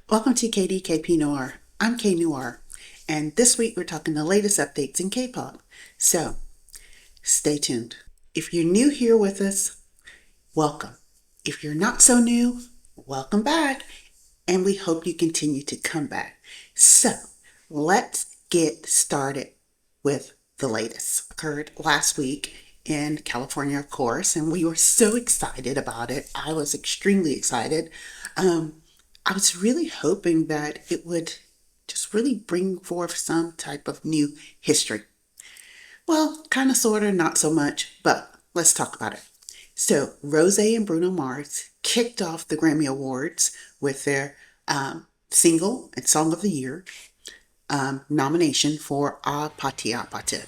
Welcome to KDKP Noire. I'm K Noire, and this week we're talking the latest updates in K-pop. So, stay tuned. If you're new here with us, welcome. If you're not so new, welcome back, and we hope you continue to come back. So, let's get started with the latest. Occurred last week in California, of course, and we were so excited about it. I was extremely excited. I was really hoping that it would just really bring forth some type of new history. Well, kind of, sort of, not so much, but let's talk about it. So, Rose and Bruno Mars kicked off the Grammy Awards with their single and Song of the Year nomination for Apate.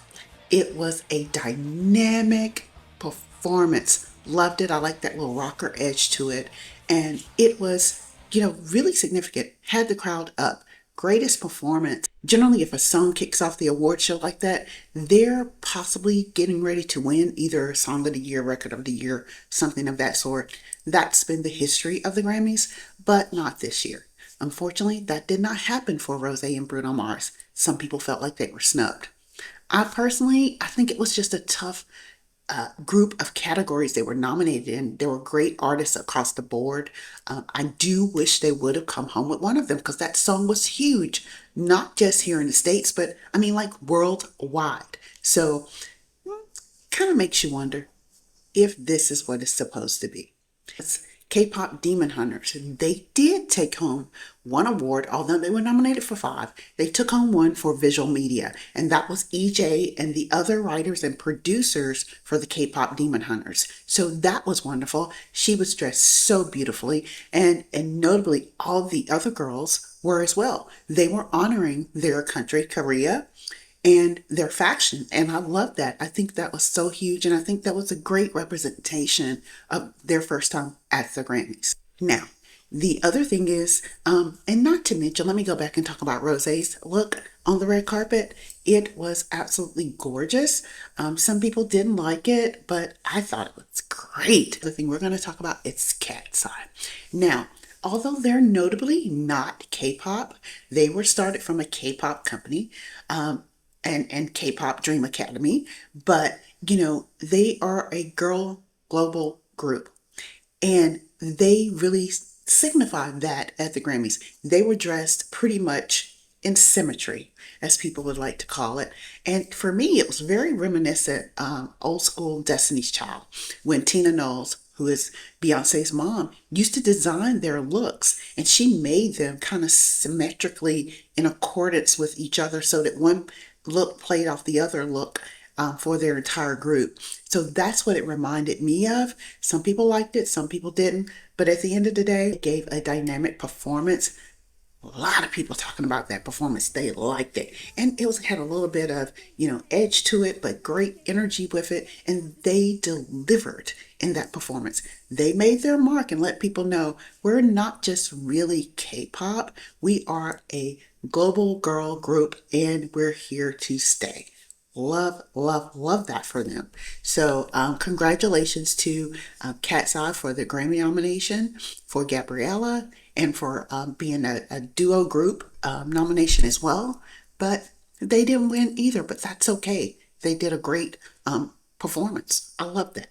It was a dynamic performance. Loved it. I like that little rocker edge to it. And it was, really significant. Had the crowd up. Greatest performance. Generally, if a song kicks off the award show like that, they're possibly getting ready to win either Song of the Year, Record of the Year, something of that sort. That's been the history of the Grammys, but not this year. Unfortunately, that did not happen for Rose and Bruno Mars. Some people felt like they were snubbed. I think it was just a tough group of categories they were nominated in. There were great artists across the board. I do wish they would have come home with one of them because that song was huge, not just here in the States, but I mean, like worldwide. So, kind of makes you wonder if this is what it's supposed to be. It's K-pop Demon Hunters. They did take home one award, although they were nominated for five. They took home one for visual media, and that was EJ and the other writers and producers for the K-pop Demon Hunters. So that was wonderful. She was dressed so beautifully, and notably, all the other girls were as well. They were honoring their country, Korea, and their faction. And I love that. I think that was so huge. And I think that was a great representation of their first time at the Grammys. Now, the other thing is, and not to mention, let me go back and talk about Rose's look on the red carpet. It was absolutely gorgeous. Some people didn't like it, but I thought it was great. The thing we're going to talk about is Katseye. Now, although they're notably not K-pop, they were started from a K-pop company. And K-pop Dream Academy, but they are a girl global group, and they really signified that at the Grammys. They were dressed pretty much in symmetry, as people would like to call it, and for me, it was very reminiscent, old school Destiny's Child, when Tina Knowles, who is Beyonce's mom, used to design their looks, and she made them kind of symmetrically in accordance with each other so that one look played off the other look for their entire group. So that's what it reminded me of. Some people liked it, some people didn't. But at the end of the day, it gave a dynamic performance. A lot of people talking about that performance. They liked it. And had a little bit of, edge to it, but great energy with it. And they delivered in that performance. They made their mark and let people know we're not just really K-pop. We are a global girl group and we're here to stay. Love, love, love that for them. So, congratulations to Katseye for the Grammy nomination, for Gabriella, and for being a duo group nomination as well. But they didn't win either, but that's okay. They did a great performance. I love that.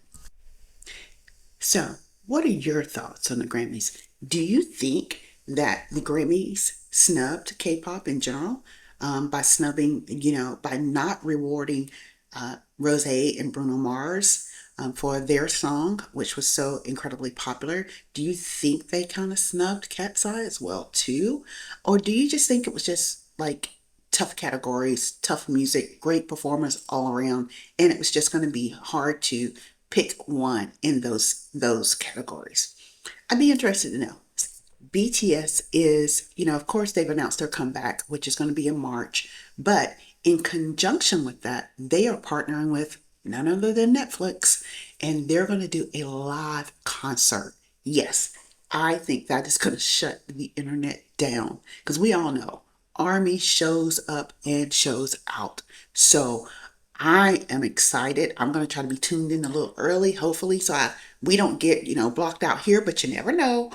So, what are your thoughts on the Grammys? Do you think that the Grammys snubbed K-pop in general by snubbing, by not rewarding Rose and Bruno Mars for their song, which was so incredibly popular? Do you think they kind of snubbed Cat's Eye as well too, or do you just think it was just like tough categories, tough music, great performance all around, and it was just going to be hard to pick one in those categories? I'd be interested to know. BTS is, of course, they've announced their comeback, which is going to be in March. But in conjunction with that, they are partnering with none other than Netflix, and they're going to do a live concert. Yes, I think that is going to shut the internet down because we all know Army shows up and shows out. So I am excited. I'm going to try to be tuned in a little early, hopefully, so we don't get, blocked out here, but you never know.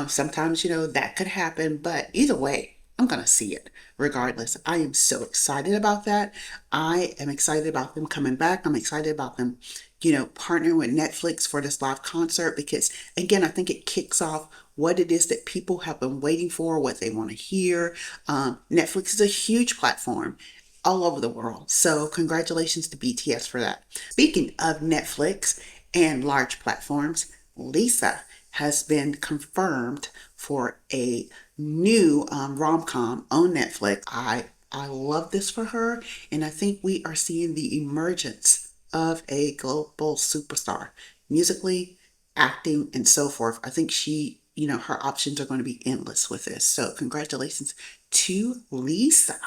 Sometimes, that could happen, but either way, I'm going to see it regardless. I am so excited about that. I am excited about them coming back. I'm excited about them, partnering with Netflix for this live concert because, again, I think it kicks off what it is that people have been waiting for, what they want to hear. Netflix is a huge platform all over the world. So congratulations to BTS for that. Speaking of Netflix and large platforms, Lisa has been confirmed for a new rom-com on Netflix. I love this for her, and I think we are seeing the emergence of a global superstar, musically, acting, and so forth. I think her options are going to be endless with this. So congratulations to Lisa.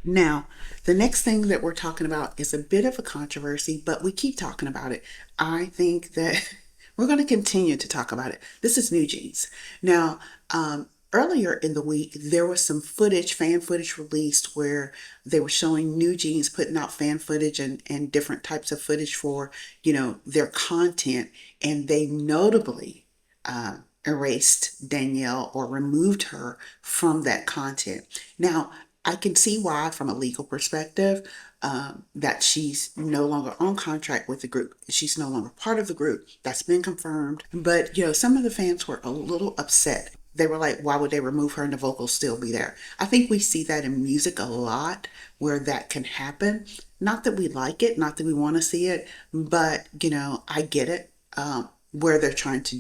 Now, the next thing that we're talking about is a bit of a controversy, but we keep talking about it. I think that we're going to continue to talk about it. This is New Jeans. Now, earlier in the week, there was some fan footage released where they were showing New Jeans putting out fan footage and different types of footage for, their content. And they notably erased Danielle or removed her from that content. Now, I can see why, from a legal perspective, that she's no longer on contract with the group. She's no longer part of the group. That's been confirmed. But, some of the fans were a little upset. They were like, why would they remove her and the vocals still be there? I think we see that in music a lot where that can happen. Not that we like it, not that we want to see it, but, I get it. Where they're trying to,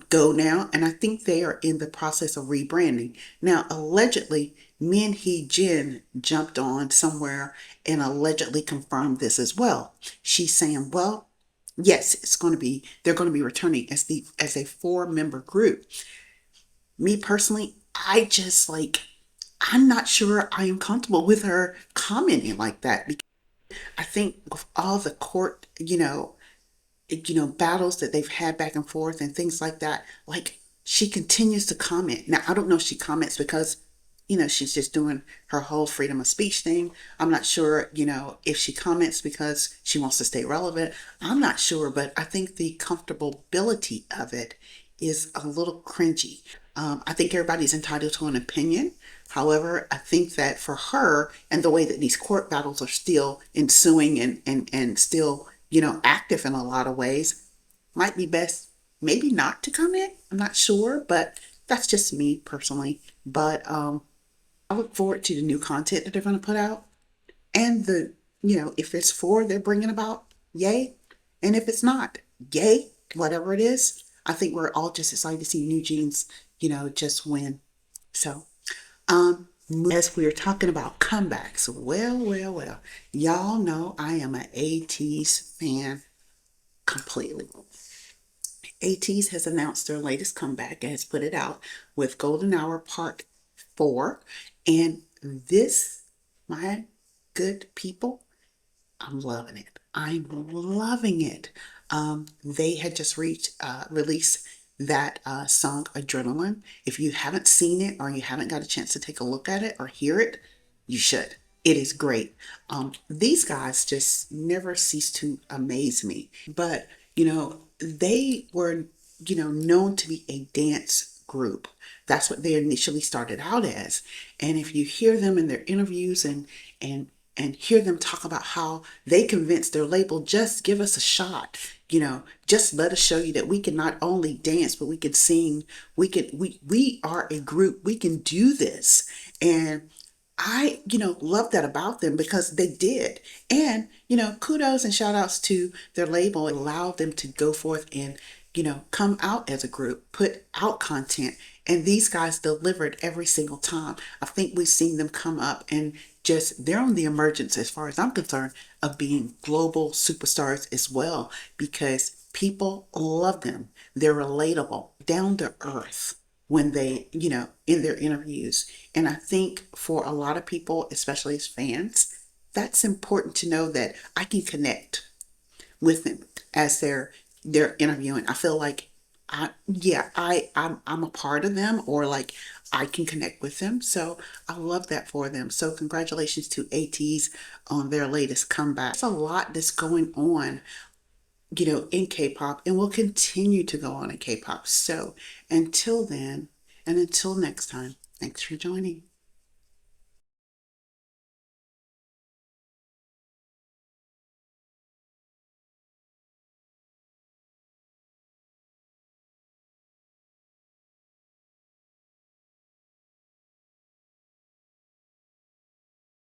go now. And I think they are in the process of rebranding. Now, allegedly, Min Hee Jin jumped on somewhere and allegedly confirmed this as well. She's saying, well, yes, they're going to be returning as a 4-member group. Me personally, I'm not sure I am comfortable with her commenting like that because I think with all the court, battles that they've had back and forth and things like that, like she continues to comment. Now, I don't know if she comments because, she's just doing her whole freedom of speech thing. I'm not sure, if she comments because she wants to stay relevant. I'm not sure, but I think the comfortability of it is a little cringy. I think everybody's entitled to an opinion. However, I think that for her and the way that these court battles are still ensuing and still, active in a lot of ways, might be best maybe not to comment. I'm not sure, but that's just me personally. But I look forward to the new content that they're going to put out. And if it's they're bringing about, yay. And if it's not, yay, whatever it is. I think we're all just excited to see New Jeans, just win. So, as we are talking about comebacks, well, y'all know I am an Ateez fan completely. Ateez has announced their latest comeback and has put it out with Golden Hour Part 4. And this, my good people, I'm loving it. I'm loving it. They had just released that song Adrenaline. If you haven't seen it or you haven't got a chance to take a look at it or hear it, you should. It is great. These guys just never cease to amaze me. But, they were, known to be a dance group. That's what they initially started out as. And if you hear them in their interviews and hear them talk about how they convinced their label, just give us a shot, just let us show you that we can not only dance, but we can sing. We are a group. We can do this. And I, love that about them because they did. And, kudos and shout outs to their label. It allowed them to go forth and, come out as a group, put out content. And these guys delivered every single time. I think we've seen them come up and they're on the emergence, as far as I'm concerned, of being global superstars as well, because people love them. They're relatable, down to earth when they, in their interviews. And I think for a lot of people, especially as fans, that's important to know that I can connect with them as they're interviewing. I feel like I'm a part of them, or like I can connect with them. So I love that for them. So congratulations to Ateez on their latest comeback. There's a lot that's going on, in K-pop, and will continue to go on in K-pop. So until then, and until next time, thanks for joining.